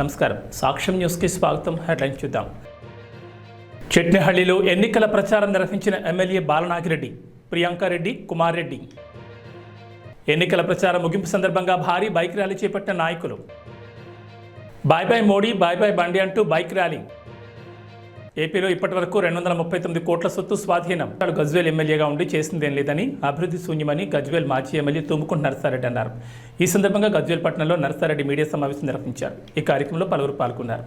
నమస్కారం సాక్ష్యం న్యూస్కి స్వాగతం. హెడ్లైన్స్ చూద్దాం. చెట్నిహళ్లిలో ఎన్నికల ప్రచారం నిర్వహించిన ఎమ్మెల్యే బాలనాగిరెడ్డి, ప్రియాంకారెడ్డి, కుమార్ రెడ్డి. ఎన్నికల ప్రచారం ముగింపు సందర్భంగా భారీ బైక్ ర్యాలీ చేపట్టిన నాయకులు. Bye bye Modi, bye bye Bandi అంటూ బైక్ ర్యాలీ. ఏపీలో ఇప్పటి వరకు 239 కోట్ల సొత్తు స్వాధీనం. గజ్వేల్ ఎమ్మెల్యేగా ఉండి చేసిందేం లేదని, అభివృద్ధి శూన్యమని గజ్వేల్ మాజీ ఎమ్మెల్యే తుమ్ముకుంట నరసారెడ్డి అన్నారు. ఈ సందర్భంగా గజ్వేల్ పట్టణంలో నరసారెడ్డి మీడియా సమావేశం నిర్వహించారు. ఈ కార్యక్రమంలో పలువురు పాల్గొన్నారు.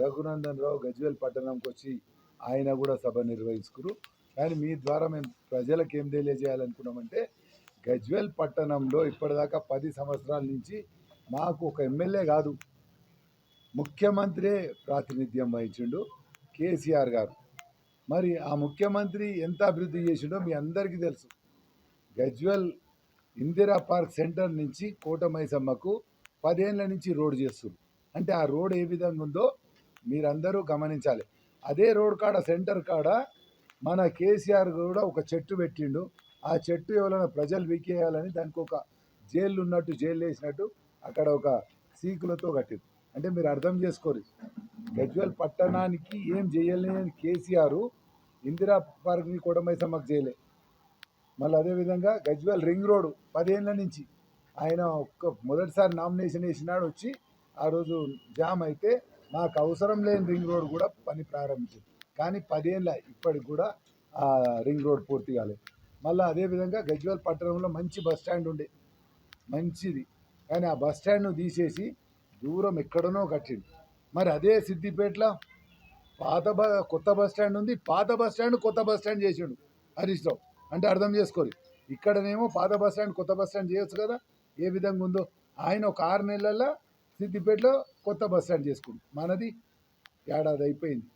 రఘునందన్ రావు గజ్వేల్ పట్టణంకి వచ్చి ఆయన కూడా సభ నిర్వహించుకురు. కానీ మీ ద్వారా మేము ప్రజలకు ఏం తెలియజేయాలనుకున్నామంటే, గజ్వేల్ పట్టణంలో ఇప్పటిదాకా 10 సంవత్సరాల నుంచి మాకు ఒక ఎమ్మెల్యే కాదు, ముఖ్యమంత్రే ప్రాతినిధ్యం వహించిండు కేసీఆర్ గారు. మరి ఆ ముఖ్యమంత్రి ఎంత అభివృద్ధి చేసిండో మీ అందరికీ తెలుసు. గజ్వేల్ ఇందిరా పార్క్ సెంటర్ నుంచి కోటమైసమ్మకు 10 ఏళ్ళ నుంచి రోడ్ చేస్తున్నారు. అంటే ఆ రోడ్ ఏ విధంగా ఉందో మీరందరూ గమనించాలి. అదే రోడ్ కాడ సెంటర్ కాడ మన కేసీఆర్ కూడా ఒక చెట్టు పెట్టిండు. ఆ చెట్టు ఎవరైనా ప్రజలు వీకేయాలని దానికి ఒక జైలు ఉన్నట్టు, జైలు వేసినట్టు అక్కడ ఒక సీకులతో కట్టింది. అంటే మీరు అర్థం చేసుకోరు, గజ్వేల్ పట్టణానికి ఏం చేయలేని కేసీఆర్ ఇందిరా పార్క్ని కోటమైసమ్మకు చేయలే. మళ్ళీ అదేవిధంగా గజ్వేల్ రింగ్ రోడ్ 10 ఏళ్ళ నుంచి ఆయన మొదటిసారి నామినేషన్ వేసినాడు, వచ్చి ఆ రోజు జామ్ అయితే మాకు అవసరం లేని రింగ్ రోడ్ కూడా పని ప్రారంభించింది. కానీ 10 ఏళ్ళ ఇప్పటికి కూడా ఆ రింగ్ రోడ్ పూర్తి కాలేదు. మళ్ళీ అదేవిధంగా గజ్వేల్ పట్టణంలో మంచి బస్ స్టాండ్ ఉండే, మంచిది, కానీ ఆ బస్ స్టాండ్ను తీసేసి దూరం ఎక్కడనో కట్టిండు. మరి అదే సిద్దిపేటలో కొత్త బస్ స్టాండ్ ఉంది, పాత బస్ స్టాండ్ కొత్త బస్ స్టాండ్ చేసిండు హరీష్ రావు. అంటే అర్థం చేసుకోరు, ఇక్కడనేమో పాత బస్ స్టాండ్ కొత్త బస్ స్టాండ్ చేయొచ్చు కదా, ఏ విధంగా ఉందో. ఆయన ఒక 6 నెలల్లో సిద్దిపేటలో కొత్త బస్ స్టాండ్ చేసుకుండు. మనది ఏడాది అయిపోయింది.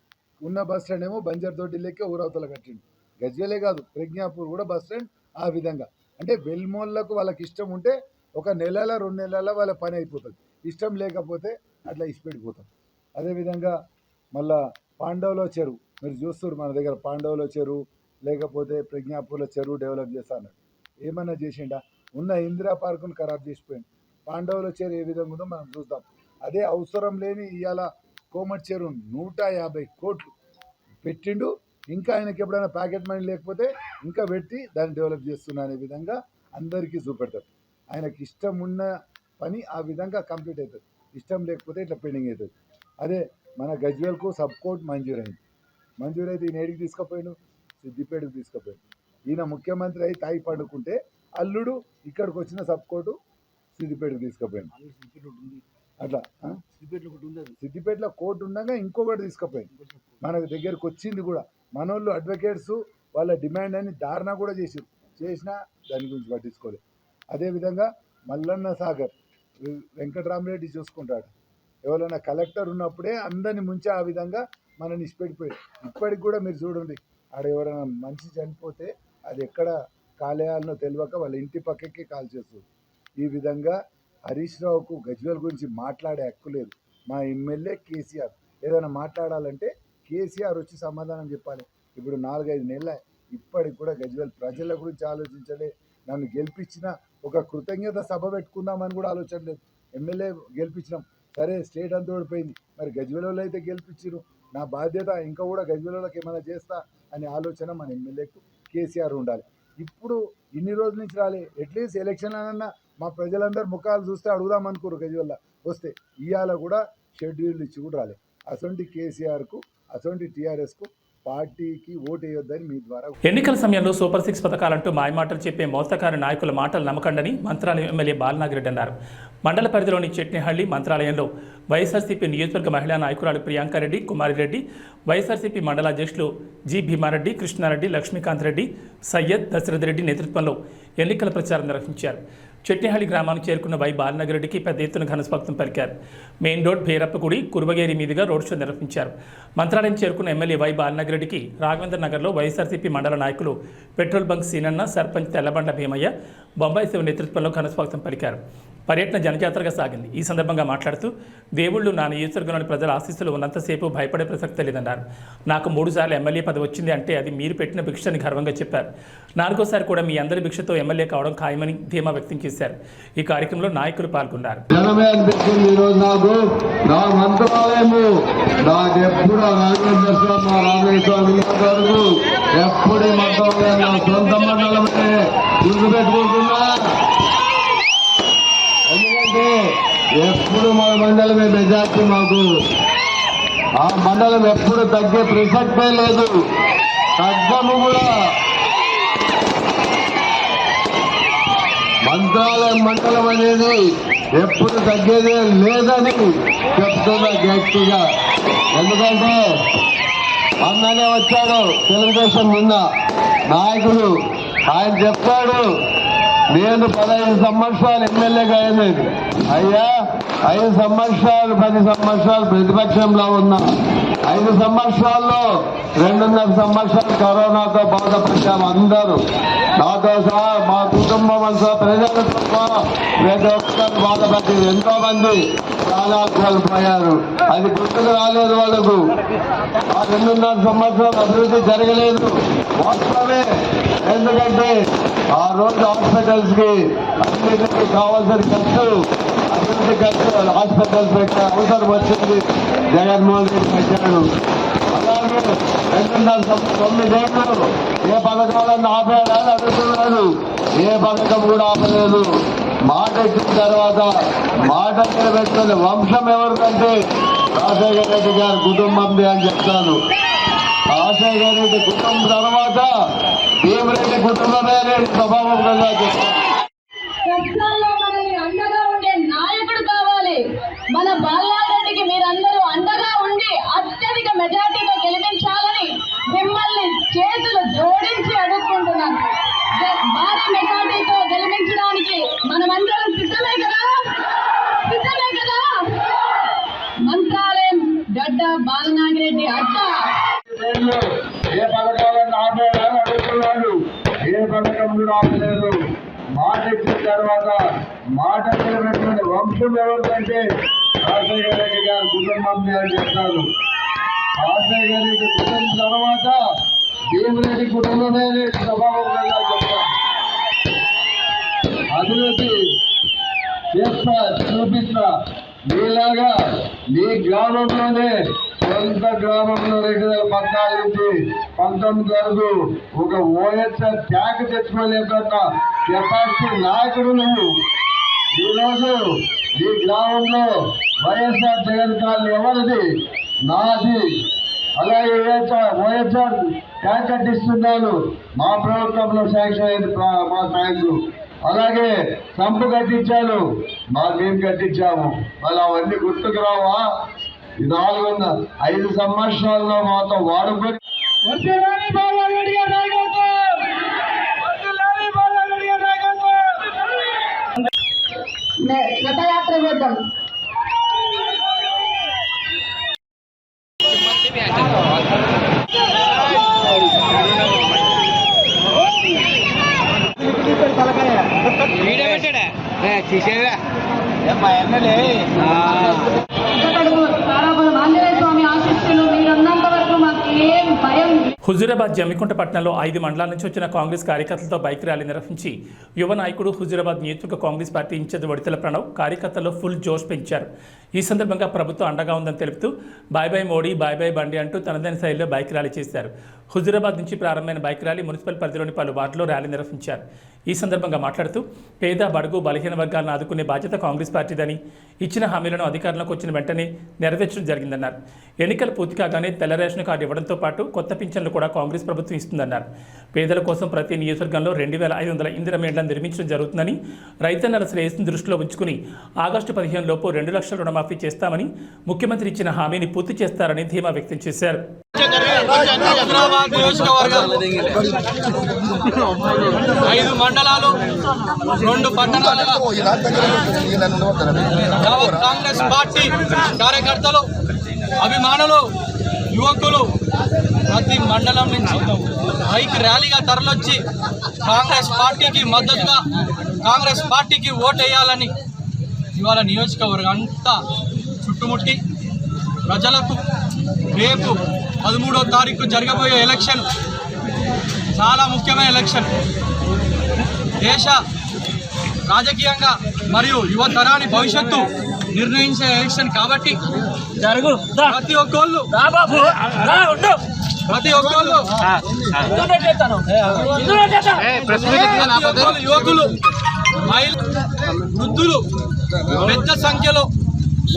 ఉన్న బస్ స్టాండ్ ఏమో బంజర్దొడ్డి లెక్క ఊరవతల కట్టిండు. గజ్వేలే కాదు, ప్రజ్ఞాపూర్ కూడా బస్ స్టాండ్ ఆ విధంగా. అంటే వెల్మోళ్ళకు వాళ్ళకి ఇష్టం ఉంటే ఒక నెలలో 2 నెలల వాళ్ళ పని అయిపోతుంది, ఇష్టం లేకపోతే అట్లా ఇష్టపెట్టిపోతాం. అదేవిధంగా మళ్ళా పాండవుల చెరువు మీరు చూస్తారు, మన దగ్గర పాండవుల చెరువు లేకపోతే ప్రజ్ఞాపూర్ల చెరువు డెవలప్ చేస్తాను. ఏమన్నా చేసిండా? ఉన్న ఇందిరా పార్కును ఖరాబ్ చేసిపోయింది. పాండవుల చెరువు ఏ విధంగా ఉందో మనం చూద్దాం. అదే అవసరం లేని ఇవాళ కోమటి చెరువు 150 కోట్లు పెట్టిండు. ఇంకా ఆయనకి ఎప్పుడైనా ప్యాకెట్ మనీ లేకపోతే ఇంకా పెట్టి దాన్ని డెవలప్ చేస్తున్నా అనే విధంగా అందరికీ చూపెడతారు. ఆయనకి ఇష్టం ఉన్న పని ఆ విధంగా కంప్లీట్ అవుతుంది, ఇష్టం లేకపోతే ఇట్లా పెండింగ్ అవుతుంది. అదే మన గజ్వేల్కు సబ్ కోర్ట్ మంజూరైంది. మంజూరైతే ఈయన ఏడికి తీసుకుపోయాడు, సిద్దిపేటకు తీసుకుపోయాడు. ఈయన ముఖ్యమంత్రి అయి తాయి పండుకుంటే అల్లుడు ఇక్కడికి వచ్చిన సబ్ కోర్టు సిద్దిపేటకు తీసుకుపోయాడు. అట్లా సిద్దిపేటలో కోర్టు ఉండగా ఇంకొకటి తీసుకుపోయింది. మన దగ్గరకు వచ్చింది కూడా. మనోళ్ళు అడ్వకేట్స్ వాళ్ళ డిమాండ్ అని ధారణ కూడా చేసినా దాని గురించి పట్టించుకోలేదు. అదేవిధంగా మల్లన్న సాగర్ వెంకటరామరెడ్డి చూసుకుంటాడు. ఎవరైనా కలెక్టర్ ఉన్నప్పుడే అందరిని ముంచి ఆ విధంగా మనని ఇష్టపెట్టిపోయాడు. ఇప్పటికి కూడా మీరు చూడండి, ఆడ ఎవరైనా మనిషి చనిపోతే అది ఎక్కడ కాలేయాలనో తెలియక వాళ్ళ ఇంటి పక్కకి కాల్ చేస్తుంది. ఈ విధంగా హరీష్ రావుకు గజ్వేల్ గురించి మాట్లాడే హక్కు లేదు. మా ఎమ్మెల్యే కేసీఆర్ ఏదైనా మాట్లాడాలంటే కేసీఆర్ వచ్చి సమాధానం చెప్పాలి. ఇప్పుడు 4-5 నెలల ఇప్పటికి కూడా గజ్వేల్ ప్రజల గురించి ఆలోచించలే. నన్ను గెలిపించిన ఒక కృతజ్ఞత సభ పెట్టుకుందామని కూడా ఆలోచన లేదు. ఎమ్మెల్యే గెలిపించినాం, సరే స్టేట్ అంతా ఓడిపోయింది, మరి గజ్వేల్లో అయితే గెలిపించారు, నా బాధ్యత ఇంకా కూడా గజ్వేల్లోకి ఏమైనా చేస్తా అనే ఆలోచన మన ఎమ్మెల్యేకు కేసీఆర్ ఉండాలి. ఇప్పుడు ఇన్ని రోజుల నుంచి రాలే, అట్లీస్ట్ ఎలక్షన్ అన్నా మా ప్రజలందరూ ముఖాలు చూస్తే అడుగుదాం అనుకోరు. గజ్వేల్లో వస్తే ఇవాళ కూడా షెడ్యూల్ ఇచ్చి కూడా రాలే. అసొంటి కేసీఆర్కు, అసొంటి టీఆర్ఎస్కు పార్టీకి ఓటు వేయొద్దని మీ ద్వారా. ఎన్నికల సమయంలో సూపర్ 6 పథకాలంటూ మాయమాటలు చెప్పే మోసకారి నాయకుల మాటలు నమ్మకండని మంత్రాలయం ఎమ్మెల్యే బాలనాగిరెడ్డి అన్నారు. మండల పరిధిలోని చెట్నిహళ్లి మంత్రాలయంలో వైఎస్ఆర్సీపీ నియోజకవర్గ మహిళా నాయకురాలు ప్రియాంకారెడ్డి, కుమారిరెడ్డి, వైఎస్ఆర్సీపీ మండల అధ్యక్షులు జి భీమారెడ్డి, కృష్ణారెడ్డి, లక్ష్మీకాంత్ రెడ్డి, సయ్యద్, దశరథ్ రెడ్డి నేతృత్వంలో ఎన్నికల ప్రచారం నిర్వహించారు. చెట్నిహళ్లి గ్రామానికి చేరుకున్న వై బాలనాగిరెడ్డికి పెద్ద ఎత్తున ఘనస్వాగతం పలికారు. మెయిన్ రోడ్, భేరప్పగుడి, కురుబగేరి మీదుగా రోడ్ షో నిర్వహించారు. మంత్రాలయం చేరుకున్న ఎమ్మెల్యే వై బాలనాగిరెడ్డికి రాఘవేంద్ర నగర్లో వైఎస్ఆర్సీపీ మండల నాయకులు పెట్రోల్ బంక్ సీనన్న, సర్పంచ్ తెల్లబండ భీమయ్య, బొంబాయి శివ నేతృత్వంలో ఘనస్వాగతం పలికారు. పర్యటన జనజాతరగా సాగింది. ఈ సందర్భంగా మాట్లాడుతూ దేవుళ్ళు నా నియోజకవర్గంలోని ప్రజల ఆశీస్సులు ఉన్నంతసేపు భయపడే ప్రసక్తి లేదన్నారు. నాకు 3 సార్లు ఎమ్మెల్యే పదవి వచ్చింది అంటే అది మీరు పెట్టిన భిక్షని గర్వంగా చెప్పారు. 4వ సారి కూడా మీ అందరి భిక్షతో ఎమ్మెల్యే కావడం ఖాయమని ధీమా వ్యక్తం చేశారు. ఈ కార్యక్రమంలో నాయకులు పాల్గొన్నారు. ఎందుకంటే ఎప్పుడు మన మండలమే మెజార్టీ, మాకు ఆ మండలం ఎప్పుడు తగ్గే ప్రసక్తే లేదు, తగ్గము కూడా. మంత్రాలయం మండలం అనేది ఎప్పుడు తగ్గేదే లేదని చెప్తున్నా గట్టిగా. ఎందుకంటే అన్ననే వచ్చాడు తెలుగుదేశం నిన్న నాయకుడు, ఆయన చెప్పాడు నేను 15 సంవత్సరాలు ఎమ్మెల్యేగా అయ్యేది. అయ్యా 5 సంవత్సరాలు 10 సంవత్సరాలు ప్రతిపక్షంలో ఉన్నా, 5 సంవత్సరాల్లో 2.5 సంవత్సరాలు కరోనాతో బాధపడ్డాము అందరూ, నాతో సహా మా కుటుంబం అంతా ప్రజలతో ప్రతి ఒక్కరు బాధపడ్డారు. ఎంతో మంది ప్రాణాలు కోల్పోయారు. అది గుర్తుకు రాలేదు వాళ్ళకు. ఆ 2.5 సంవత్సరాలు అభివృద్ధి జరగలేదు వాస్తవమే. ఎందుకంటే ఆ రోజు హాస్పిటల్స్ కి అన్నిటికీ కావాల్సిన ఖర్చు, అభివృద్ధి ఖర్చు హాస్పిటల్స్ పెట్టే అవసరం వచ్చింది. జగన్మోహన్ రెడ్డి పెట్టాడు. అలాగే 9 ఏళ్ళు ఏ పథకాలను ఆపేయాలని అడుగుతున్నాడు. ఏ పథకం కూడా ఆపలేదు. మాట ఇచ్చిన తర్వాత మాట నిలబెట్టుకునే వంశం ఎవరికంటే రాజశేఖర రెడ్డి గారి కుటుంబంది అని చెప్తాను. రాజశేఖర రెడ్డి కుటుంబం తర్వాత భీమరెడ్డి కుటుంబమే స్వభావం కదా చెప్తాను. కష్టాల్లో మనల్ని అండగా ఉండే నాయకుడు కావాలి. మన బాలనారెడ్డికి మీరందరూ అండగా ఉండి అత్యధిక మెజార్టీతో గెలిపించాలని మిమ్మల్ని చేతులు జోడించి అడుగుకుంటున్నాను. భారీ మెజార్టీతో గెలిపించడానికి మనమందరం సిద్ధమే కదా? సిద్ధమే కదా? మంత్రాలయం గడ్డ బాలనాగిరెడ్డి అడ్డ. ఏ పథకాలను ఆపేయాలని అడుగుతున్నాడు. ఏ పథకం కూడా ఆపలేదు. మాట ఇచ్చిన తర్వాత మాట నిలబెట్టుకునే వంశం ఎవరికంటే రాజశేఖర రెడ్డి గారి కుటుంబం అని చెప్తాను. రాజశేఖర రెడ్డి కుటుంబం తర్వాత భీమరెడ్డి కుటుంబమే స్వభావంగా చెప్తాను. అభివృద్ధి చేస్తా, చూపిస్తా. మీలాగా మీ గ్రామంలోనే సొంత గ్రామంలో 2014 నుంచి 19 వరకు ఒక ఓఎస్ఆర్ ట్యాంక్ తెచ్చుకోలేకున్న కెపాసిటీ నాయకుడు నువ్వు. ఈరోజు ఈ గ్రామంలో వైఎస్ఆర్ జగన్ కాలనీ ఎవరిది? నాది. అలాగే ఓఎస్ఆర్ ట్యాంక్ కట్టిస్తున్నాను, మా ప్రభుత్వంలో శాంక్షన్ అయింది మా ట్యాంకు. అలాగే సంపు కట్టించాను, మేము కట్టించాము. మళ్ళీ అవన్నీ గుర్తుకు రావా? 5 సంవత్సరాల్లో మాతో వాడుకొని రథయాత్ర చేద్దాం. ఆంజనేయ స్వామి ఆశీస్సులు మీరున్నంత వరకు మాకు ఏం భయం. హుజూరాబాద్ జమ్మికుంట పట్టణంలో 5 మండలాల నుంచి వచ్చిన కాంగ్రెస్ కార్యకర్తలతో బైక్ ర్యాలీ నిర్వహించి యువ నాయకుడు హుజూరాబాద్ నియోజకవర్గ కాంగ్రెస్ పార్టీ ఇన్ఛార్జ్ వడితెల ప్రణవ్ కార్యకర్తల్లో ఫుల్ జోష్ పెంచారు. ఈ సందర్భంగా ప్రభుత్వం అండగా ఉందని తెలుపుతూ bye bye Modi, bye bye Bandi అంటూ తనదైన శైలిలో బైక్ ర్యాలీ చేశారు. హుజూరాబాద్ నుంచి ప్రారంభమైన బైక్ ర్యాలీ మున్సిపల్ పరిధిలోని పలు వార్డులో ర్యాలీ నిర్వహించారు. ఈ సందర్భంగా మాట్లాడుతూ పేద, బడుగు, బలహీన వర్గాలను ఆదుకునే బాధ్యత కాంగ్రెస్ పార్టీదని, ఇచ్చిన హామీలను అధికారంలోకి వచ్చిన వెంటనే నెరవేర్చడం జరిగిందన్నారు. ఎన్నికలు పూర్తి కాగానే తెల్ల రేషన్ కార్డు ఇవ్వడంతో పాటు కొత్త పింఛన్లు కూడా కాంగ్రెస్ ప్రభుత్వం ఇస్తుందన్నారు. పేదల కోసం ప్రతి నియోజకవర్గంలో 2500 ఇందిరమ్మ ఇళ్లను నిర్మించడం జరుగుతుందని, రైతన్నల శ్రేయస్సును దృష్టిలో ఉంచుకుని ఆగస్టు 15 లోపు 2 లక్షల రుణమాఫీ చేస్తామని, ముఖ్యమంత్రి ఇచ్చిన హామీని పూర్తి చేస్తారని ధీమా వ్యక్తం చేశారు. హైదరాబాద్ నియోజకవర్గం 5 మండలాలు 2 పట్టణాలుగా యావత్ కాంగ్రెస్ పార్టీ కార్యకర్తలు, అభిమానులు, యువకులు ప్రతి మండలం నుంచి బైక్ ర్యాలీగా తరలొచ్చి కాంగ్రెస్ పార్టీకి మద్దతుగా, కాంగ్రెస్ పార్టీకి ఓటేయాలని ఇవాళ నియోజకవర్గం అంతా చుట్టుముట్టి ప్రజలకు రేపు 13వ తారీఖు జరగబోయే ఎలక్షన్ చాలా ముఖ్యమైన ఎలక్షన్. దేశ రాజకీయంగా మరియు యువతరాని భవిష్యత్తు నిర్ణయించే ఎలక్షన్ కాబట్టి ప్రతి ఒక్కళ్ళు యువకులు, మహిళలు, వృద్ధులు పెద్ద సంఖ్యలో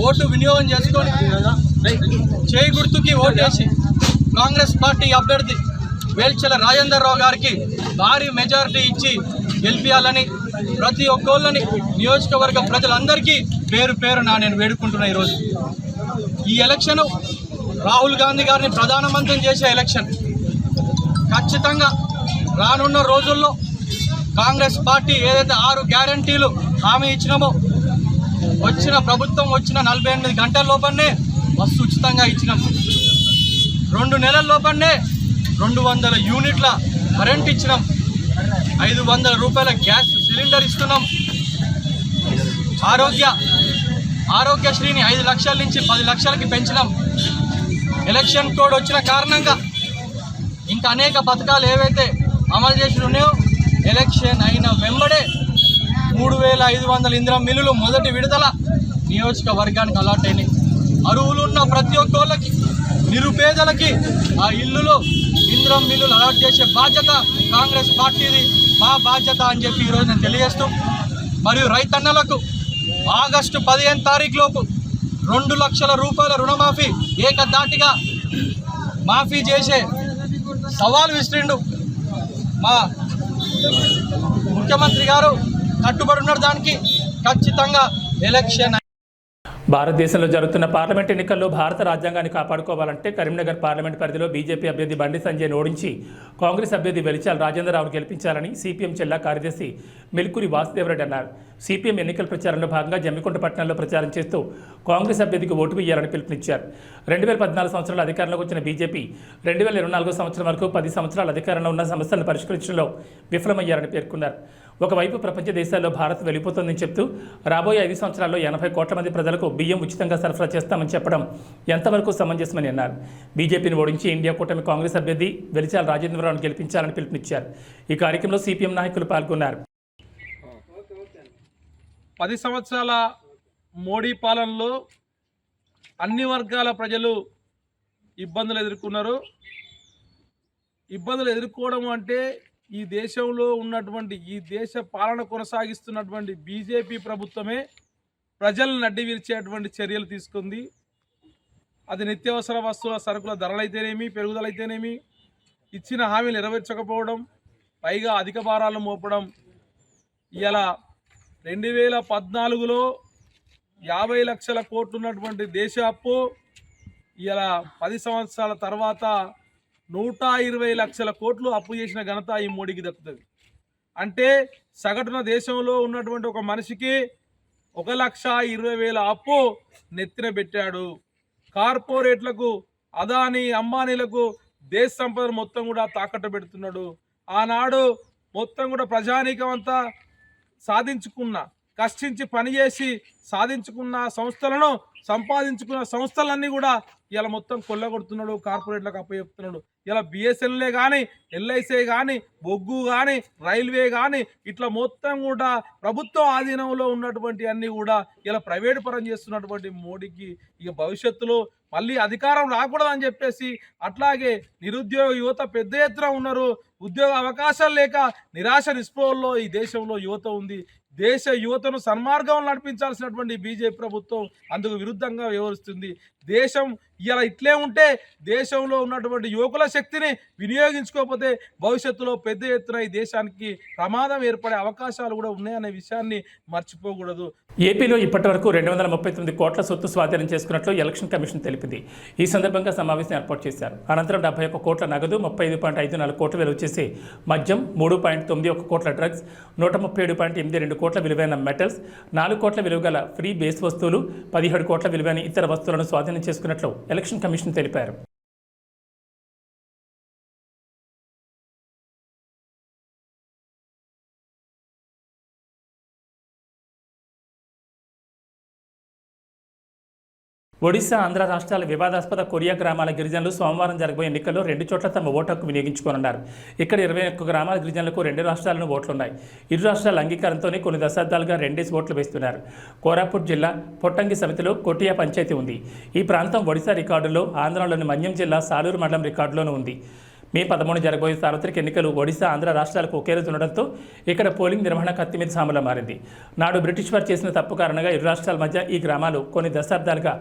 ఓటు వినియోగం చేసుకొని చేయి గుర్తుకి ఓటేసి కాంగ్రెస్ పార్టీ అభ్యర్థి వేల్చెల రాజేందర్ రావు గారికి భారీ మెజారిటీ ఇచ్చి గెలిపించాలని ప్రతి ఒక్కళ్ళని నియోజకవర్గ ప్రజలందరికీ పేరు పేరున నేను వేడుకుంటున్నా. ఈరోజు ఈ ఎలక్షన్ రాహుల్ గాంధీ గారిని ప్రధానమంత్రిని చేసే ఎలక్షన్. ఖచ్చితంగా రానున్న రోజుల్లో కాంగ్రెస్ పార్టీ ఏదైతే 6 గ్యారంటీలు హామీ ఇచ్చినామో వచ్చిన ప్రభుత్వం వచ్చిన 48 గంటల లోపలనే బస్సు ఉచితంగా ఇచ్చినాం. 2 నెలల లోపలనే 200 యూనిట్ల కరెంట్ ఇచ్చినాం. 500 రూపాయల గ్యాస్ సిలిండర్ ఇస్తున్నాం. ఆరోగ్యశ్రీని 5 లక్షల నుంచి 10 లక్షలకి పెంచినాం. ఎలక్షన్ కోడ్ వచ్చిన కారణంగా ఇంకా అనేక పథకాలు ఏవైతే అమలు చేసి ఉన్నాయో ఎలక్షన్ అయిన వెంబడే 3500 ఇందిరం మిల్లులు మొదటి విడుదల నియోజకవర్గానికి అలాట్ అయినాయి. అర్హులు ఉన్న ప్రతి ఒక్కళ్ళకి, నిరుపేదలకి ఆ ఇల్లులో ఇందిరం మిల్లులు అలాట్ చేసే బాధ్యత కాంగ్రెస్ పార్టీది, మా బాధ్యత అని చెప్పి ఈరోజు నేను తెలియజేస్తూ, మరియు రైతన్నలకు ఆగస్టు 15 తారీఖు లోపు 2 లక్షల రూపాయల రుణమాఫీ ఏకధాటిగా మాఫీ చేసే సవాల్ విసిరిండు మా ముఖ్యమంత్రి గారు. కట్టుబడి ఉన్న దానికి ఖచ్చితంగా ఎలక్షన్. భారతదేశంలో జరుగుతున్న పార్లమెంట్ ఎన్నికల్లో భారత రాజ్యాంగాన్ని కాపాడుకోవాలంటే కరీంనగర్ పార్లమెంట్ పరిధిలో బీజేపీ అభ్యర్థి బండి సంజయ్ను ఓడించి కాంగ్రెస్ అభ్యర్థి వెలిచాల రాజేంద్రరావును గెలిపించాలని సిపిఎం జిల్లా కార్యదర్శి మెల్కూరి వాసుదేవరెడ్డి అన్నారు. సిపిఎం ఎన్నికల ప్రచారంలో భాగంగా జమ్మికుంట పట్టణంలో ప్రచారం చేస్తూ కాంగ్రెస్ అభ్యర్థికి ఓటు వేయాలని పిలుపునిచ్చారు. 2014 సంవత్సరాల అధికారంలోకి వచ్చిన బీజేపీ 2024 సంవత్సరం వరకు 10 సంవత్సరాల అధికారంలో ఉన్న సమస్యలను పరిష్కరించడంలో విఫలమయ్యారని పేర్కొన్నారు. ఒకవైపు ప్రపంచ దేశాల్లో భారత్ వెళ్ళిపోతుందని చెప్తూ రాబోయే 5 సంవత్సరాల్లో 80 కోట్ల మంది ప్రజలకు బియ్యం ఉచితంగా సరఫరా చేస్తామని చెప్పడం ఎంతవరకు సమంజసమని అన్నారు. బీజేపీని ఓడించి ఇండియా కూటమి కాంగ్రెస్ అభ్యర్థి వెలిచాల రాజేంద్రరావును గెలిపించాలని పిలుపునిచ్చారు. ఈ కార్యక్రమంలో సిపిఎం నాయకులు పాల్గొన్నారు. 10 సంవత్సరాల మోడీ పాలనలో అన్ని వర్గాల ప్రజలు ఇబ్బందులు ఎదుర్కొన్నారు. ఇబ్బందులు ఎదుర్కోవడం అంటే ఈ దేశంలో ఉన్నటువంటి, ఈ దేశ పాలన కొనసాగిస్తున్నటువంటి బీజేపీ ప్రభుత్వమే ప్రజలను అడ్డి విరిచేటువంటి చర్యలు తీసుకుంది. అది నిత్యావసర వస్తువుల సరుకుల ధరలైతేనేమి, పెరుగుదలైతేనేమి, ఇచ్చిన హామీలు నెరవేర్చకపోవడం, పైగా అధిక భారాలు మోపడం. ఇలా 2014లో 50 లక్షల కోట్లు ఉన్నటువంటి దేశ అప్పు ఇలా 10 సంవత్సరాల తర్వాత 120 లక్షల కోట్లు అప్పు చేసిన ఘనత ఈ మోడీకి దక్కుతుంది. అంటే సగటున దేశంలో ఉన్నటువంటి ఒక మనిషికి 1,20,000 అప్పు నెత్తిన పెట్టాడు. కార్పొరేట్లకు, అదానీ, అంబానీలకు దేశ సంపద మొత్తం కూడా తాకట్టు పెడుతున్నాడు. ఆనాడు మొత్తం కూడా ప్రజానీకం అంతా సాధించుకున్న, కష్టించి పనిచేసి సాధించుకున్న సంస్థలను, సంపాదించుకున్న సంస్థలన్నీ కూడా ఇలా మొత్తం కొల్లగొడుతున్నాడు, కార్పొరేట్లకు అప్పచెప్తున్నాడు. ఇలా బిఎస్ఎన్ఎల్ఏ కానీ, ఎల్ఐసీ కానీ, బొగ్గు కానీ, రైల్వే కానీ ఇట్లా మొత్తం కూడా ప్రభుత్వం ఆధీనంలో ఉన్నటువంటి అన్నీ కూడా ఇలా ప్రైవేటు పరం చేస్తున్నటువంటి మోడీకి ఇక భవిష్యత్తులో మళ్ళీ అధికారం రాకూడదని చెప్పేసి, అట్లాగే నిరుద్యోగ యువత పెద్ద ఎత్తున ఉన్నారు. ఉద్యోగ అవకాశాలు లేక నిరాశ నిస్పృహల్లో ఈ దేశంలో యువత ఉంది. దేశ యువతను సన్మార్గం నడిపించాల్సినటువంటి బీజేపీ ప్రభుత్వం అందుకు విరుద్ధంగా వ్యవహరిస్తుంది. దేశం ఇలా ఇట్లే ఉంటే దేశంలో ఉన్నటువంటి యువకుల శక్తిని వినియోగించుకోకపోతే భవిష్యత్తులో పెద్ద ఎత్తున ఈ దేశానికి ప్రమాదం ఏర్పడే అవకాశాలు కూడా ఉన్నాయనే విషయాన్ని మర్చిపోకూడదు. ఏపీలో ఇప్పటివరకు 239 కోట్ల సొత్తు స్వాధీనం చేసుకున్నట్లు ఎలక్షన్ కమిషన్ తెలిపింది. ఈ సందర్భంగా సమావేశం ఏర్పాటు చేశారు. అనంతరం 71 కోట్ల నగదు, 35.54 కోట్లు విలువ చేసే మద్యం, 3.91 కోట్ల డ్రగ్స్, 137.82 కోట్ల విలువైన మెటల్స్, 4 కోట్ల విలువ గల ఫ్రీ బేస్ వస్తువులు, 17 కోట్ల విలువైన ఇతర వస్తువులను స్వాధీనం చేసుకున్నట్లు ఎలక్షన్ కమిషన్ తెలిపారు. ఒడిశా, ఆంధ్ర రాష్ట్రాల వివాదాస్పద కొరియా గ్రామాల గిరిజనులు సోమవారం జరగబోయే ఎన్నికల్లో 2 చోట్ల తమ ఓటు హక్కు వినియోగించుకోనున్నారు. ఇక్కడ 21 గ్రామాల గిరిజనులకు 2 రాష్ట్రాలను ఓట్లున్నాయి. ఇరు రాష్ట్రాల అంగీకారంతోనే కొన్ని దశాబ్దాలుగా 2 ఓట్లు వేస్తున్నారు. కోరాపుట్ జిల్లా పొట్టంగి సమితిలో కొటియా పంచాయతీ ఉంది. ఈ ప్రాంతం ఒడిశా రికార్డుల్లో, ఆంధ్రలోని మన్యం జిల్లా సాలూరు మండలం రికార్డులోనూ ఉంది. మే 13 జరగబోయే సార్వత్రిక ఎన్నికలు ఒడిశా, ఆంధ్ర రాష్ట్రాలకు ఒకే రోజు ఉండడంతో ఇక్కడ పోలింగ్ నిర్వహణ కత్తిమీద సాములా మారింది. నాడు బ్రిటిష్ వారు చేసిన తప్పు కారణంగా ఇరు రాష్ట్రాల మధ్య ఈ గ్రామాలు కొన్ని దశాబ్దాలుగా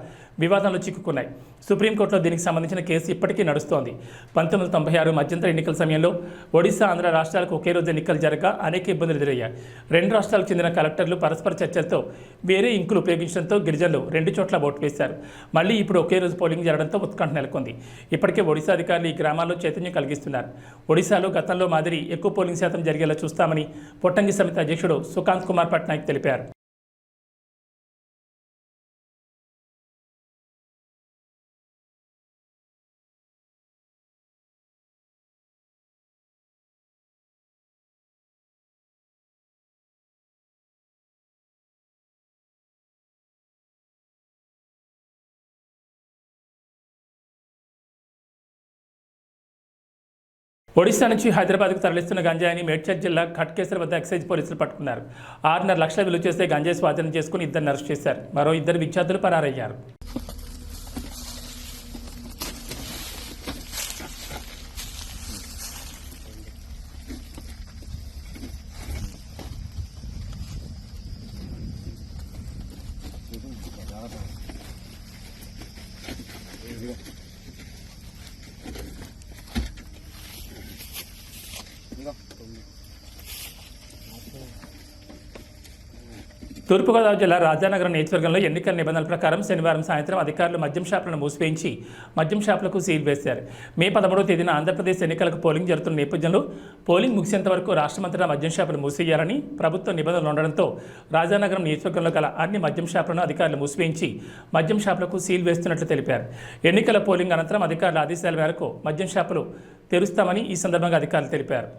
వివాదంలో చిక్కుకున్నాయి. సుప్రీంకోర్టులో దీనికి సంబంధించిన కేసు ఇప్పటికీ నడుస్తోంది. 1996 మధ్యంతర ఎన్నికల సమయంలో ఒడిశా, ఆంధ్ర రాష్ట్రాలకు ఒకే రోజు ఎన్నికలు జరగగా అనేక ఇబ్బందులు ఎదురయ్యాయి. 2 రాష్ట్రాలకు చెందిన కలెక్టర్లు పరస్పర చర్చలతో వేరే ఇంకులు ఉపయోగించడంతో గిరిజనులు 2 చోట్ల ఓటు వేశారు. మళ్లీ ఇప్పుడు ఒకే రోజు పోలింగ్ జరగడంతో ఉత్కంఠ నెలకొంది. ఇప్పటికే ఒడిశా అధికారులు ఈ గ్రామాల్లో చైతన్యం కలిగిస్తున్నారు. ఒడిశాలో గతంలో మాదిరి ఎక్కువ పోలింగ్ శాతం జరిగేలా చూస్తామని పొట్టంగి సమితి అధ్యక్షుడు సుకాంత్ కుమార్ పట్నాయక్ తెలిపారు. ఒడిశా నుంచి హైదరాబాద్కు తరలిస్తున్న గంజాయిని మేడ్చల్ జిల్లా ఖట్కేసర్ వద్ద ఎక్సైజ్ పోలీసులు పట్టుకున్నారు. 6.5 లక్షల విలువ చేసే గంజాయి స్వాధీనం చేసుకుని 2 అరెస్ట్ చేశారు. మరో 2 విద్యార్థులు పరారయ్యారు. తూర్పుగోదావరి జిల్లా రాజానగరం నియోజకవర్గంలో ఎన్నికల నిబంధనల ప్రకారం శనివారం సాయంత్రం అధికారులు మద్యం షాపులను మూసివేయించి మద్యం షాపులకు సీల్ వేశారు. మే 13వ తేదీన ఆంధ్రప్రదేశ్ ఎన్నికలకు పోలింగ్ జరుగుతున్న నేపథ్యంలో పోలింగ్ ముగిసేంత వరకు రాష్ట్రమంతటా మద్యం షాపులు మూసేయాలని ప్రభుత్వ నిబంధనలు ఉండడంతో రాజానగరం నియోజకవర్గంలో గల అన్ని మద్యం షాపులను అధికారులు మూసివేయించి మద్యం షాపులకు సీల్ వేస్తున్నట్లు తెలిపారు. ఎన్నికల పోలింగ్ అనంతరం అధికారుల ఆదేశాల మేరకు మద్యం షాపులు తెరుస్తామని ఈ సందర్భంగా అధికారులు తెలిపారు.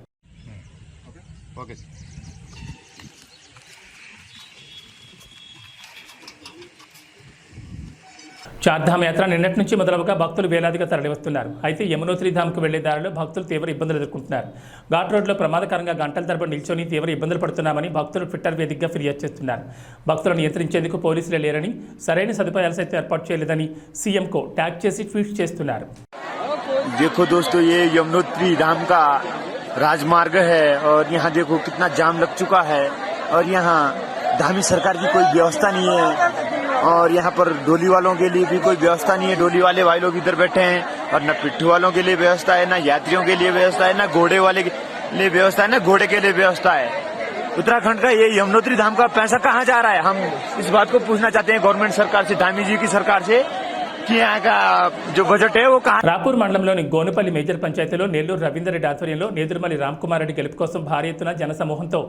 చార్ధామ్ యాత్ర నిన్నటి నుంచి మొదలవగా భక్తులు వేలాదిగా తరలివస్తున్నారు. అయితే యమునోత్రి ధామ్కు వెళ్లే దారిలో భక్తులు తీవ్ర ఇబ్బందులు ఎదుర్కొంటున్నారు. ఘాట్ రోడ్లో ప్రమాదకరంగా గంటల తరబడి నిల్చొని తీవ్ర ఇబ్బందులు పడుతున్నామని భక్తులు ట్విట్టర్ వేదికగా ఫిర్యాదు చేస్తున్నారు. భక్తులను నియంత్రించేందుకు పోలీసులే లేరని, సరైన సదుపాయాలు సైతం ఏర్పాటు చేయలేదని సీఎంకు ట్యాగ్ చేసి ట్వీట్ చేస్తున్నారు. देखो दोस्तों, ये यमुनोत्री धाम का राजमार्ग है और यहाँ देखो कितना जाम लग चुका है और यहाँ धामी सरकार की कोई व्यवस्था नहीं है और यहाँ पर डोली वालों के लिए भी कोई व्यवस्था नहीं है. डोली वाले भाई लोग इधर बैठे हैं और न पिट्ठू वालों के लिए व्यवस्था है, न यात्रियों के लिए व्यवस्था है, न घोड़े वाले के लिए व्यवस्था है, न घोड़े के लिए व्यवस्था है. उत्तराखंड का ये यमुनोत्री धाम का पैसा कहाँ जा रहा है? हम इस बात को पूछना चाहते हैं गवर्नमेंट सरकार से, धामी जी की सरकार से, कि यहाँ का जो बजट है वो कहाँ. రాపూర్ మండలంలోని గోనుపల్లి మేజర్ పంచాయతీలో నెల్లూరు రవీందర్ రెడ్డి ఆధ్వర్యంలో నేదురుమల్లి రామ్కుమార్ రెడ్డి గెలుపు కోసం భారీ ఎత్తున జనసమూహంతో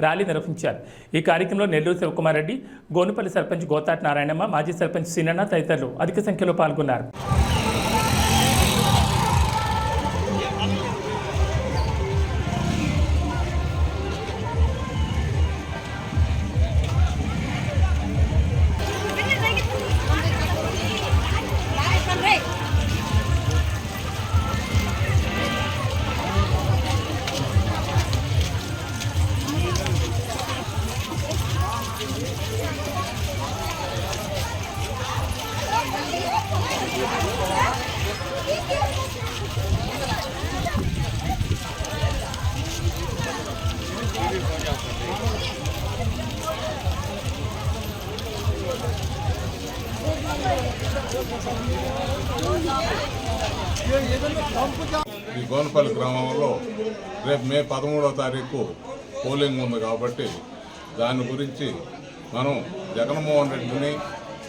ర్యాలీ నిర్వహించారు. ఈ కార్యక్రమంలో నెల్లూరు శివకుమార్ రెడ్డి, గోనుపల్లి సర్పంచ్ గోతాట్ నారాయణమ్మ, మాజీ సర్పంచ్ సీనన్న తదితరులు అధిక సంఖ్యలో పాల్గొన్నారు. ఈ గోనపల్లి గ్రామంలో రేపు మే 13వ తారీఖు పోలింగ్ ఉంది కాబట్టి దాని గురించి మనం జగన్మోహన్ రెడ్డిని,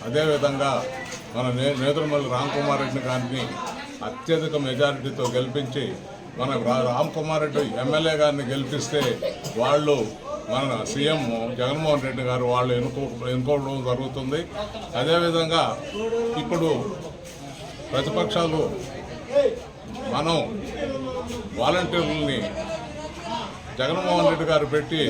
అదేవిధంగా మన నేదురుమల్లి రామ్కుమార్ రెడ్డిని గారిని అత్యధిక మెజారిటీతో గెలిపించి మన రామ్కుమార్ రెడ్డి ఎమ్మెల్యే గారిని గెలిపిస్తే వాళ్ళు మన సీఎం జగన్మోహన్ రెడ్డి గారు వాళ్ళు ఎన్నుకోవడం జరుగుతుంది. అదేవిధంగా ఇప్పుడు ప్రతిపక్షాలు మనం వాలంటీర్లని జగన్మోహన్ రెడ్డి గారు పెట్టి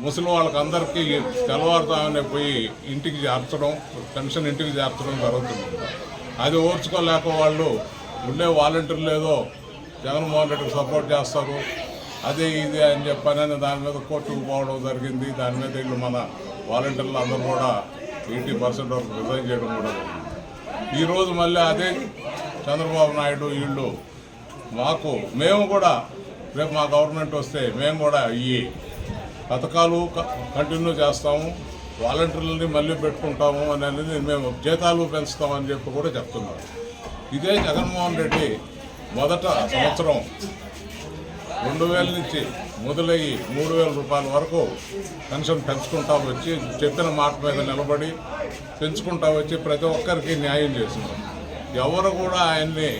ముసలి వాళ్ళకి అందరికీ తెల్లవారుతామనే పోయి ఇంటికి చేర్చడం, పెన్షన్ ఇంటికి చేర్చడం జరుగుతుంది. అది ఓర్చుకోలేక వాళ్ళు ఉండే వాలంటీర్లు ఏదో జగన్మోహన్ రెడ్డికి సపోర్ట్ చేస్తారు, అదే ఇది అని చెప్పని దాని మీద కోర్టుకు పోవడం జరిగింది. దాని మీద వీళ్ళు మన వాలంటీర్లు అందరూ కూడా 80% వరకు రిజైన్ చేయడం కూడా జరిగింది. ఈరోజు మళ్ళీ అదే చంద్రబాబు నాయుడు వీళ్ళు మేము కూడా రేపు మా గవర్నమెంట్ వస్తే మేము కూడా ఈ పథకాలు కంటిన్యూ చేస్తాము, వాలంటీర్లని మళ్ళీ పెట్టుకుంటాము అనేది మేము జీతాలు పెంచుతామని చెప్పి కూడా చెప్తున్నారు. ఇదే జగన్మోహన్ రెడ్డి మొదట సంవత్సరం 2000 నుంచి మొదలయ్యి 3000 రూపాయల వరకు పెన్షన్ పెంచుకుంటా వచ్చి చెప్పిన మాట మీద నిలబడి పెంచుకుంటా వచ్చి ప్రతి ఒక్కరికి న్యాయం చేసింది. ఎవరు కూడా ఆయన్ని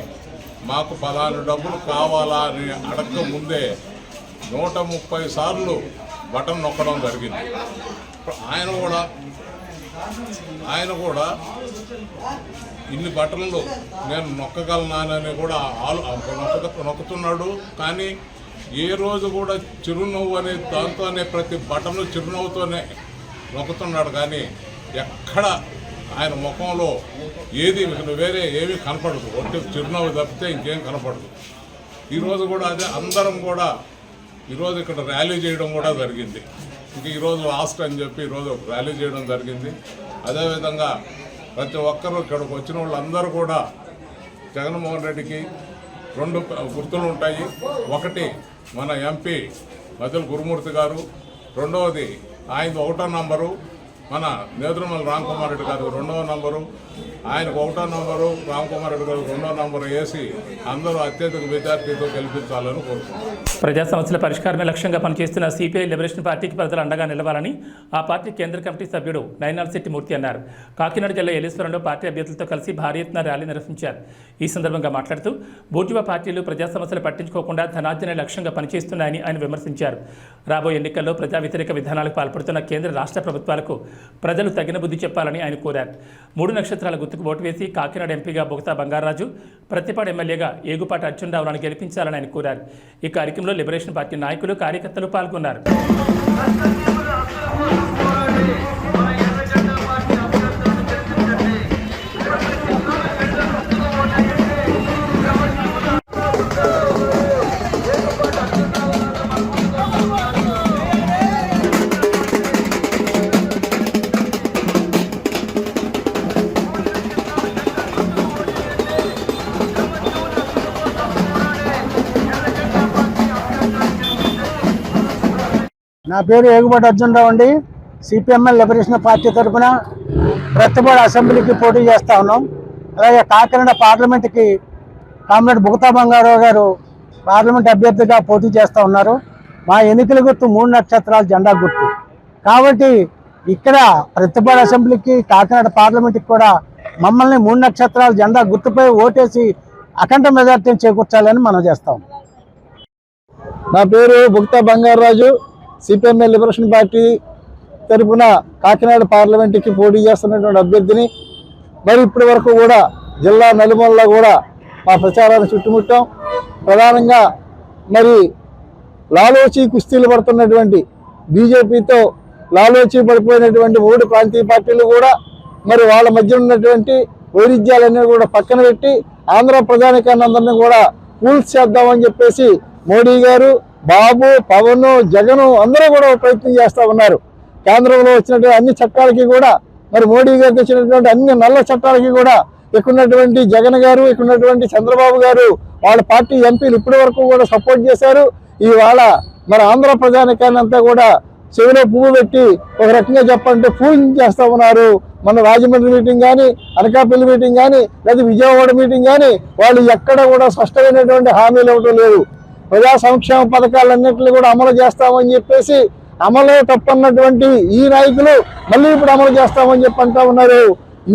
మాకు ఫలానా డబ్బులు కావాలా అని అడగక ముందే 130 సార్లు బటన్ నొక్కడం జరిగింది. ఆయన కూడా ఇన్ని బటన్లు నేను నొక్కగలనానని కూడా నొక్కుతున్నాడు. కానీ ఏ రోజు కూడా చిరునవ్వు అనే దాంతోనే ప్రతి బటన్ చిరునవ్వుతోనే నొక్కుతున్నాడు. కానీ ఎక్కడ ఆయన ముఖంలో ఏది వేరే ఏమీ కనపడదు, ఒట్టి చిరునవ్వు తప్పితే ఇంకేం కనపడదు. ఈరోజు కూడా అదే అందరం కూడా ఈరోజు ఇక్కడ ర్యాలీ చేయడం కూడా జరిగింది. ఇంక ఈరోజు లాస్ట్ అని చెప్పి ఈరోజు ర్యాలీ చేయడం జరిగింది. అదేవిధంగా ప్రతి ఒక్కరూ ఇక్కడికి వచ్చిన వాళ్ళందరూ కూడా జగన్మోహన్ రెడ్డికి 2 గుర్తులు ఉంటాయి. ఒకటి మన ఎంపీ మద్దెల గురుమూర్తి గారు, రెండవది ఆయన 1వ నంబరు మన నేదురుమల రామ్కుమార్ రెడ్డి గారు 2వ నంబరు, ఆయనకు 1వ నంబరు, రామ్కుమార్ రెడ్డి గారు 2వ నంబరు వేసి అందరూ అత్యధిక మెజార్టీతో గెలిపించాలని కోరుకుంటున్నారు. ప్రజా సమస్యల పరిష్కారమే లక్ష్యంగా పనిచేస్తున్న సిపిఐ లిబరేషన్ పార్టీకి ప్రజలు అండగా నిలవాలని ఆ పార్టీ కేంద్ర కమిటీ సభ్యుడు నైనాల్ శెట్టి మూర్తి అన్నారు. కాకినాడ జిల్లా ఏలేశ్వరంలో పార్టీ అభ్యర్థులతో కలిసి భారీ ఎత్తున ర్యాలీ నిర్వహించారు. ఈ సందర్భంగా మాట్లాడుతూ బూర్జువా పార్టీలు ప్రజా సమస్యలు పట్టించుకోకుండా ధనార్జన లక్ష్యంగా పనిచేస్తున్నాయని ఆయన విమర్శించారు. రాబోయే ఎన్నికల్లో ప్రజా వ్యతిరేక విధానాలకు పాల్పడుతున్న కేంద్ర రాష్ట్ర ప్రభుత్వాలకు ప్రజలు తగిన బుద్ధి చెప్పాలని ఆయన కోరారు. 3 నక్షత్రాల గుర్తుకు ఓటు వేసి కాకినాడ ఎంపీగా బొగతా బంగారాజు, ప్రతిపాడు ఎమ్మెల్యేగా ఏగుపాటి అర్జునరావులను గెలిపించాలని ఆయన కోరారు. ఈ కార్యక్రమంలో లిబరేషన్ పార్టీ నాయకులు, కార్యకర్తలు పాల్గొన్నారు. నా పేరు ఏగుపాటి అర్జునరావు అండి. సిపిఎంఎల్ లిబరేషన్ పార్టీ తరఫున ప్రతిపాడు అసెంబ్లీకి పోటీ చేస్తా ఉన్నాం. అలాగే కాకినాడ పార్లమెంట్కి కామ్రేడ్ బొగతా బంగారావు గారు పార్లమెంట్ అభ్యర్థిగా పోటీ చేస్తూ ఉన్నారు. మా ఎన్నికల గుర్తు 3 నక్షత్రాల జెండా గుర్తు కాబట్టి ఇక్కడ ప్రతిపాడు అసెంబ్లీకి కాకినాడ పార్లమెంట్కి కూడా మమ్మల్ని 3 నక్షత్రాల జెండా గుర్తుపై ఓటేసి అఖండ మెజార్టీని చేకూర్చాలని మనం చేస్తాం. నా పేరు బొగతా బంగారాజు, సిపిఎంఎల్ లిబరేషన్ పార్టీ తరఫున కాకినాడ పార్లమెంటుకి పోటీ చేస్తున్నటువంటి అభ్యర్థిని. మరి ఇప్పటి వరకు కూడా జిల్లా నలుమూలలో కూడా మా ప్రచారాన్ని చుట్టుముట్టాం. ప్రధానంగా మరి లాలోచి కుస్తీలు పడుతున్నటువంటి బీజేపీతో లాలోచి పడిపోయినటువంటి 3 ప్రాంతీయ పార్టీలు కూడా మరి వాళ్ళ మధ్య ఉన్నటువంటి వైరుధ్యాలన్నీ కూడా పక్కన పెట్టి ఆంధ్ర ప్రజానికాన్ని అందరినీ కూడా కూల్స్ చేద్దామని చెప్పేసి మోడీ గారు, బాబు, పవన్, జగన్ అందరూ కూడా ప్రయత్నం చేస్తూ ఉన్నారు. కేంద్రంలో వచ్చినటువంటి అన్ని చట్టాలకి కూడా మరి మోడీ గారికి వచ్చినటువంటి అన్ని నల్ల చట్టాలకి కూడా ఇక్కడున్నటువంటి జగన్ గారు, ఇక్కడున్నటువంటి చంద్రబాబు గారు వాళ్ళ పార్టీ ఎంపీలు ఇప్పటి వరకు కూడా సపోర్ట్ చేశారు. ఇవాళ మరి ఆంధ్ర ప్రజానికాన్ని అంతా కూడా చెవిలో పువ్వు పెట్టి ఒక రకంగా చెప్పంటే పూజించేస్తూ ఉన్నారు. మన రాజమండ్రి మీటింగ్ కానీ, అనకాపల్లి మీటింగ్ కానీ, లేదా విజయవాడ మీటింగ్ కానీ వాళ్ళు ఎక్కడ కూడా స్పష్టమైనటువంటి హామీలు ఇవ్వటం లేదు. ప్రజా సంక్షేమ పథకాలన్నింటినీ కూడా అమలు చేస్తామని చెప్పేసి అమలే తప్పన్నటువంటి ఈ నాయకులు మళ్ళీ ఇప్పుడు అమలు చేస్తామని చెప్పి అంటా ఉన్నారు.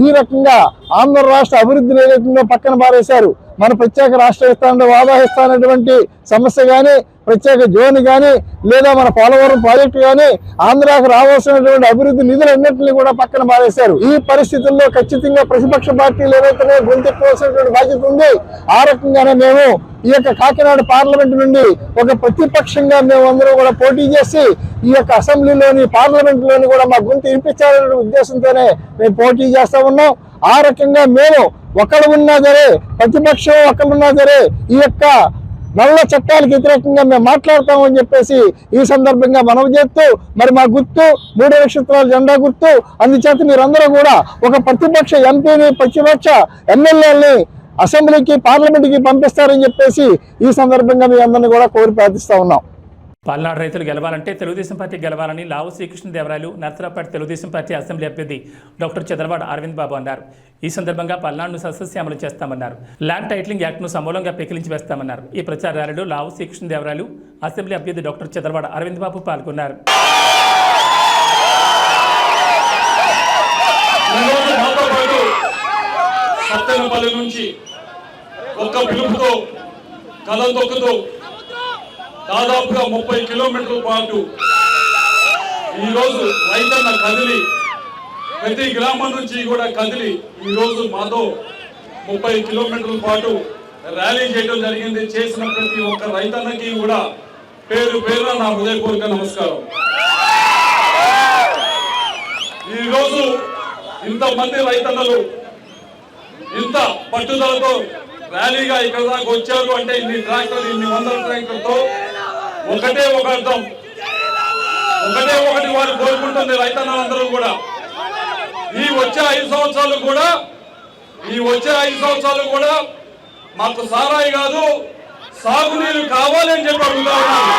ఈ రకంగా ఆంధ్ర రాష్ట్ర అభివృద్ధిని ఏ రకంగా పక్కన పారేశారు. మన ప్రత్యేక రాష్ట్ర ఇస్తానంటే వాదా ఇస్తానటువంటి సమస్య కానీ, ప్రత్యేక జోన్ కానీ, లేదా మన పోలవరం ప్రాజెక్టు కానీ, ఆంధ్రాకు రావాల్సినటువంటి అభివృద్ధి నిధులన్నింటినీ కూడా పక్కన మారేశారు. ఈ పరిస్థితుల్లో ఖచ్చితంగా ప్రతిపక్ష పార్టీలు ఏవైతే గొంతెట్టుకోవాల్సినటువంటి బాధ్యత ఉంది. ఆ రకంగానే మేము ఈ యొక్క కాకినాడ పార్లమెంట్ నుండి ఒక ప్రతిపక్షంగా మేము అందరూ కూడా పోటీ చేసి ఈ యొక్క అసెంబ్లీలోని పార్లమెంట్లోని కూడా మా గొంతు వినిపించాలనే ఉద్దేశంతోనే మేము పోటీ చేస్తా ఉన్నాం. ఆ రకంగా మేము ఒకళ్ళు ఉన్నా సరే, ప్రతిపక్షం ఒకళ్ళు ఉన్నా సరే, ఈ యొక్క నల్ల చట్టాలకు వ్యతిరేకంగా మేము మాట్లాడతామని చెప్పేసి ఈ సందర్భంగా మనవి చేస్తూ, మరి మా గుర్తు 3 నక్షత్రాల జెండా గుర్తు. అందుచేత మీరందరూ కూడా ఒక ప్రతిపక్ష ఎంపీని, ప్రతిపక్ష ఎమ్మెల్యేలని అసెంబ్లీకి, పార్లమెంట్కి పంపిస్తారని చెప్పేసి ఈ సందర్భంగా మీ అందరినీ కూడా కోరి ప్రార్థిస్తా ఉన్నాం. పల్నాడు రైతులు గెలవాలంటే తెలుగుదేశం పార్టీ గెలవాలని లావు శ్రీకృష్ణదేవరాయలు నర్సరావుపేట తెలుగుదేశం పార్టీ అసెంబ్లీ అభ్యర్థి డాక్టర్ చదలవాడ అరవింద్ బాబు అన్నారు. ఈ సందర్భంగా పల్నాడును సస్యశ్యామలం చేస్తామన్నారు. ల్యాండ్ టైటిలింగ్ యాక్ట్ను సమూలంగా పెకిలించి వేస్తామన్నారు. ఈ ప్రచార ర్యాలీలో లావు శ్రీకృష్ణదేవరాయలు అసెంబ్లీ అభ్యర్థి డాక్టర్ చదలవాడ అరవింద్ బాబు పాల్గొన్నారు. సత్తెనపల్లి నుంచి ఒక్క పిలుపుతో కదలతొక్కుతూ దాదాపుగా 30 కిలోమీటర్ల పాటు ఈరోజు రైతన్న కదిలి, ప్రతి గ్రామం నుంచి కూడా కదిలి ఈరోజు మాతో 30 కిలోమీటర్ల పాటు ర్యాలీ చేయడం జరిగింది. చేసిన ప్రతి ఒక్క రైతన్నకి కూడా పేరు పేరున నా హృదయపూర్వక నమస్కారం. ఈరోజు ఇంతమంది రైతన్నలు ఇంత పట్టుదలతో ర్యాలీగా ఇక్కడ దాకా వచ్చారు అంటే ఇన్ని ట్రాక్టర్లు, ఇన్ని వందల ట్రాక్టర్తో ఒకటే ఒక అర్థం, ఒకటే ఒకటి వారు కోరుకుంటుంది రైతన్నలందరూ కూడా. ఈ వచ్చే 5 సంవత్సరాలు కూడా మాకు సారాయి కాదు, సాగునీరు కావాలని చెప్పి అడుగుతా ఉన్నారు.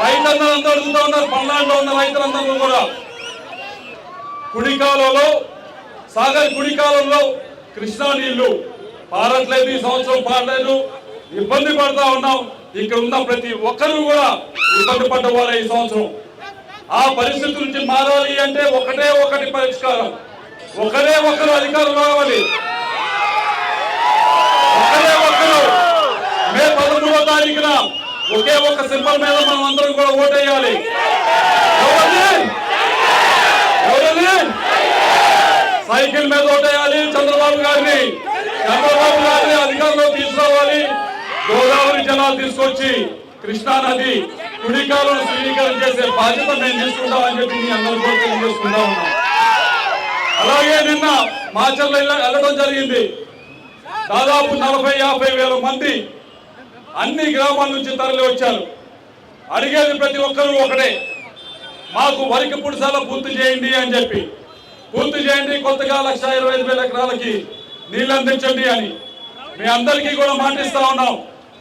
రైతన్నలందరూ అడుగుతా ఉన్నారు. పల్నాడులో ఉన్న రైతులందరూ కూడా కుడికాలంలో, సాగర్ కుడికాలంలో కృష్ణా నీళ్లు పారట్లేదు, ఈ సంవత్సరం పారలేదు, ఇబ్బంది పడతా ఉన్నాం. ఇక్కడ ఉన్న ప్రతి ఒక్కరూ కూడా ఇబ్బంది పడ్డవారు ఈ సంవత్సరం. ఆ పరిస్థితి నుంచి మారాలి అంటే ఒకటే ఒకటి పరిష్కారం, ఒకరే ఒకరు అధికారం రావాలి. ఒకరే ఒకరు మే 13వ తారీఖున ఒకే ఒక సింబల్ మీద మనం అందరం కూడా ఓటేయాలి. సైకిల్ మీద ఓటేయాలి. చంద్రబాబు గారిని అధికారంలో తీసుకురావాలి. గోదావరి జలాలు తీసుకొచ్చి కృష్ణా నది కుడికాలను శ్రీకరణ చేసే బాధ్యత మేము తీసుకుంటామని చెప్పి మీ అందరూ కూడా తెలియజేసుకుంటా ఉన్నాం. అలాగే నిన్న మాచర్ల వెళ్ళడం జరిగింది. దాదాపు 40-50 వేల మంది అన్ని గ్రామాల నుంచి తరలి వచ్చారు. అడిగేది ప్రతి ఒక్కరూ ఒకటే, మాకు వరికి పుడిసాల పూర్తి చేయండి అని చెప్పి. పూర్తి చేయండి, కొత్తగా 1,25,000 ఎకరాలకి నీళ్ళు అందించండి అని మీ అందరికీ కూడా మాటిస్తా ఉన్నాం.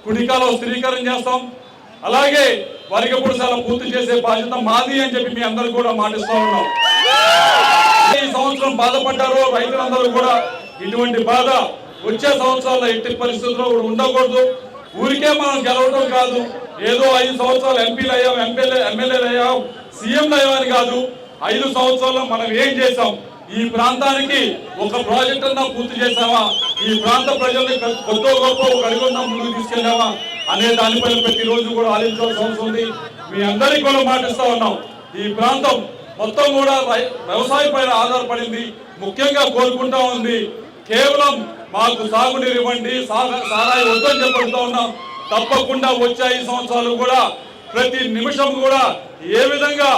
కుడికాలో స్థిరీకరణ చేస్తాం. అలాగే వరికి పుడిసాల పూర్తి చేసే బాధ్యత మాది అని చెప్పి మీ అందరూ కూడా మాటిస్తా ఉన్నాం. ఈ సంవత్సరం బాధపడ్డారు రైతులందరూ కూడా. ఇటువంటి బాధ వచ్చే సంవత్సరాల్లో ఎట్టి పరిస్థితుల్లో కూడా ఉండకూడదు. ఊరికే మనం గెలవడం కాదు, ఏదో 5 సంవత్సరాలు ఎంపీలు అయ్యాం, ఎమ్మెల్యేలు అయ్యాం, సీఎంలు అయ్యామని కాదు. 5 సంవత్సరాల్లో మనం ఏం చేసాం? ఈ ప్రాంతానికి ఒక ప్రాజెక్ట్ అన్నా పూర్తి చేసామా? ఈ ప్రాంత ప్రజల్ని కొత్త గొప్ప ఒక అడుగున్నా ముందుకు తీసుకెళ్ళామా అనే దానిపైన ప్రతిరోజు కూడా ఆలోచించాల్సిన అవసరం ఉంది. మీ అందరికీ కూడా మాటిస్తా ఉన్నాం. ఈ ప్రాంతం మొత్తం కూడా వ్యవసాయం పైన ఆధారపడింది. ముఖ్యంగా కోరుకుంటా ఉంది, కేవలం మాకు సాగునీరు ఇవ్వండి, సారాయి వద్దని చెప్పడుతూ ఉన్నాం. తప్పకుండా వచ్చే 5 సంవత్సరాలు కూడా ప్రతి నిమిషం కూడా ఏ విధంగా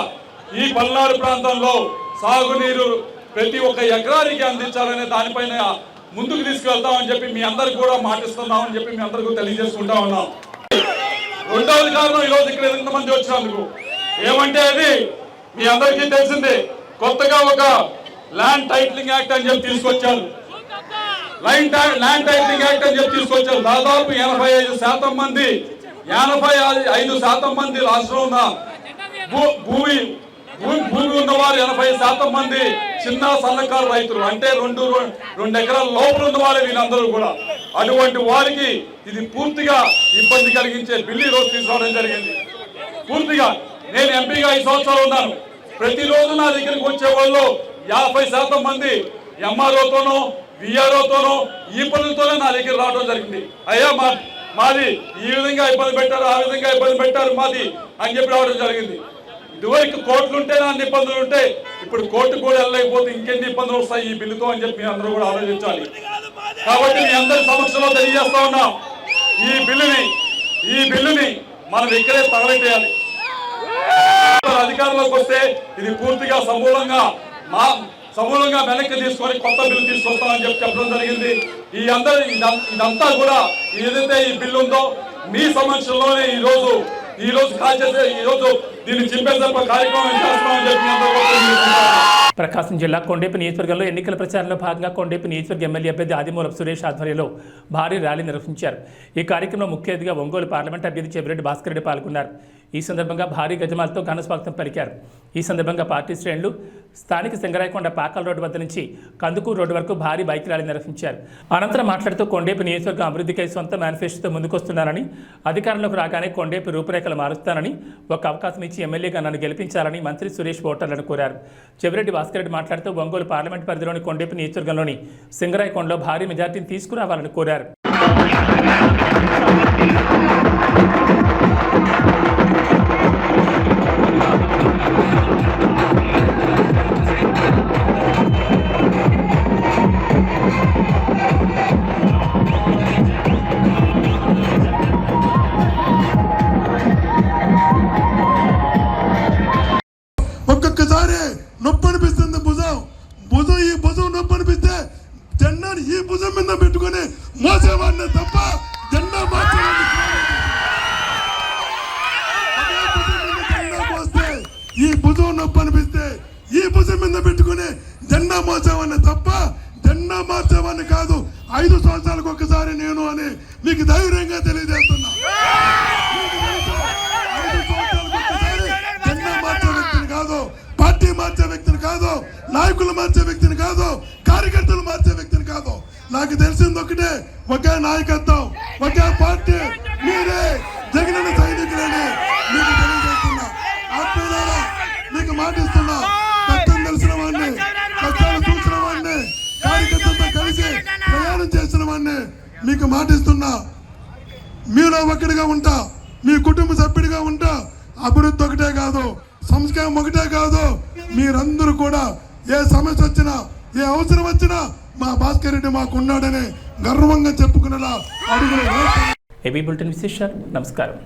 ఈ పల్నాడు ప్రాంతంలో సాగునీరు ప్రతి ఒక్క ఎకరానికి అందించాలనే దానిపైన ముందుకు తీసుకెళ్తామని చెప్పి మీ అందరికి కూడా మాటిస్తున్నామని చెప్పి మీ అందరికీ తెలియజేసుకుంటా ఉన్నాం. రెండవది కారణం, ఈరోజు ఇక్కడ ఎంతమంది వచ్చినందుకు ఏమంటే అది మీ అందరికీ తెలిసిందే. కొత్తగా ఒక ల్యాండ్ టైటిలింగ్ యాక్ట్ అని చెప్పి తీసుకొచ్చారు. ల్యాండ్ టైటిలింగ్ యాక్ట్ అని చెప్పి తీసుకొచ్చారు. దాదాపు 85% మంది 85% మంది రాష్ట్రంలో ఉన్న భూమి ఉన్నవారు 80% మంది చిన్న సన్నకారు రైతులు, అంటే 2 ఎకరాల లోపల ఉన్న వారు వీళ్ళందరూ కూడా. అటువంటి వారికి ఇది పూర్తిగా ఇబ్బంది కలిగించే బిల్లు ఈరోజు తీసుకోవడం జరిగింది. పూర్తిగా నేను ఎంపీగా 5 సంవత్సరాలు ఉన్నాను. ప్రతిరోజు నా దగ్గరికి వచ్చే వాళ్ళు 50% మంది ఎంఆర్ఓతోనో విఆర్ఓతోనో ఈ పనులతోనే నా దగ్గర రావడం జరిగింది. అయ్యా మాది ఈ విధంగా ఇబ్బంది పెట్టారు, ఆ విధంగా ఇబ్బంది పెట్టారు మాది అని చెప్పి రావడం జరిగింది. ఇదివరకు కోర్టులు ఉంటే అన్ని ఇబ్బందులు ఉంటాయి, ఇప్పుడు కోర్టు కూడా వెళ్ళలేకపోతే ఇంకెన్ని ఇబ్బందులు వస్తాయి ఈ బిల్లుతో అని చెప్పి అందరూ కూడా ఆలోచించాలి. కాబట్టి మీ అందరి సమక్షంలో తెలియజేస్తా ఉన్నాం, ఈ బిల్లుని మనం ఇక్కడే తగలెట్టేయాలి. అధికారంలోకి వస్తే ఇది పూర్తిగా సమూలంగా వెనక్కి తీసుకొని కొత్త బిల్లు తీసుకొస్తామని చెప్పి చెప్పడం జరిగింది. ఇదంతా కూడా ఏదైతే ఈ బిల్లు ఉందో మీ సమక్షంలోనే ఈ రోజు కాల్ చేసే ఈ రోజు దీన్ని చింపేసే కార్యక్రమం చేస్తామని చెప్పి. ప్రకాశం జిల్లా కొండేపి నియోజకవర్గంలో ఎన్నికల ప్రచారంలో భాగంగా కొండేపి నియోజకవర్గ ఎమ్మెల్యే అభ్యర్థి ఆదిమూలపు సురేష్ ఆధ్వర్యంలో భారీ ర్యాలీ నిర్వహించారు. ఈ కార్యక్రమంలో ముఖ్య అతిథిగా ఒంగోలు పార్లమెంట్ అభ్యర్థి చెవిరెడ్డి భాస్కర్ రెడ్డి పాల్గొన్నారు. ఈ సందర్భంగా భారీ గజమాలతో ఘన స్వాగతం పలికారు. ఈ సందర్భంగా పార్టీ శ్రేణులు స్థానిక సింగరాయకొండ పాకల్ రోడ్డు వద్ద నుంచి కందుకూరు రోడ్డు వరకు భారీ బైక్ ర్యాలీ నిర్వహించారు. అనంతరం మాట్లాడుతూ కొండేపి నియోజకవర్గం అభివృద్ధికై సొంత మేనిఫెస్టోతో ముందుకొస్తున్నానని, అధికారంలోకి రాగానే కొండేపి రూపురేఖలు మారుస్తానని, ఒక అవకాశం ఇచ్చి ఎమ్మెల్యేగా నన్ను గెలిపించాలని మంత్రి సురేష్ ఓటర్లను కోరారు. చెవిరెడ్డి భాస్కర్ రెడ్డి మాట్లాడుతూ ఒంగోలు పార్లమెంట్ పరిధిలోని కొండేపి నియోజకవర్గంలోని సింగరాయకొండలో భారీ మెజార్టీని తీసుకురావాలని కోరారు. ఒక్కొక్కసారి నొప్పి అనిపిస్తుంది భుజం ఈ భుజం నొప్పి అనిపిస్తే జెండాని ఈ భుజం మీద పెట్టుకొని మోసేవాడిని తప్ప జెండా మోస్తే ఈ భుజం నొప్పి అనిపిస్తే ఈ భుజం మీద పెట్టుకొని జెండా మోసేవాడిని తప్ప జెండా మార్చేవాడిని కాదు. 5 సంవత్సరాలకు ఒక్కసారి నేను అని మీకు ధైర్యంగా తెలియజేస్తున్నా. 5 సంవత్సరాలకు ఒక్కసారి జెండా మార్చే వ్యక్తిని కాదు, పార్టీ మార్చే వ్యక్తిని కాదు, నాయకులు మార్చే వ్యక్తిని కాదు, కార్యకర్తలు మార్చే వ్యక్తిని కాదు. నాకు తెలిసింది ఒకటే, ఒకే నాయకత్వం, ఒకే పార్టీ, మీరే జగనన్న సైనికులని మీకు తెలియజేస్తున్నా. ఆత్మీయులారా, మీకు మాటిస్తున్నా, కష్టం తెలిసిన వాడిని, కష్టాలు చూసిన వాడిని, కార్యకర్తలతో కలిసి ప్రయాణం చేసిన వాడిని మీకు మాటిస్తున్నా. మీలో ఒకటిగా ఉంటా, మీ కుటుంబ సభ్యుడిగా ఉంటా. అభివృద్ధి ఒకటే కాదు, సంస్కారం ఒకటే కాదు, మీరందరూ కూడా ఏ సమస్య వచ్చినా, ఏ అవసరం వచ్చినా మా భాస్కర్ రెడ్డి మాకు ఉన్నాడని గర్వంగా చెప్పుకునేలా అడుగులు. ఏబీ బులెటిన్ విశేషాలు. నమస్కారం.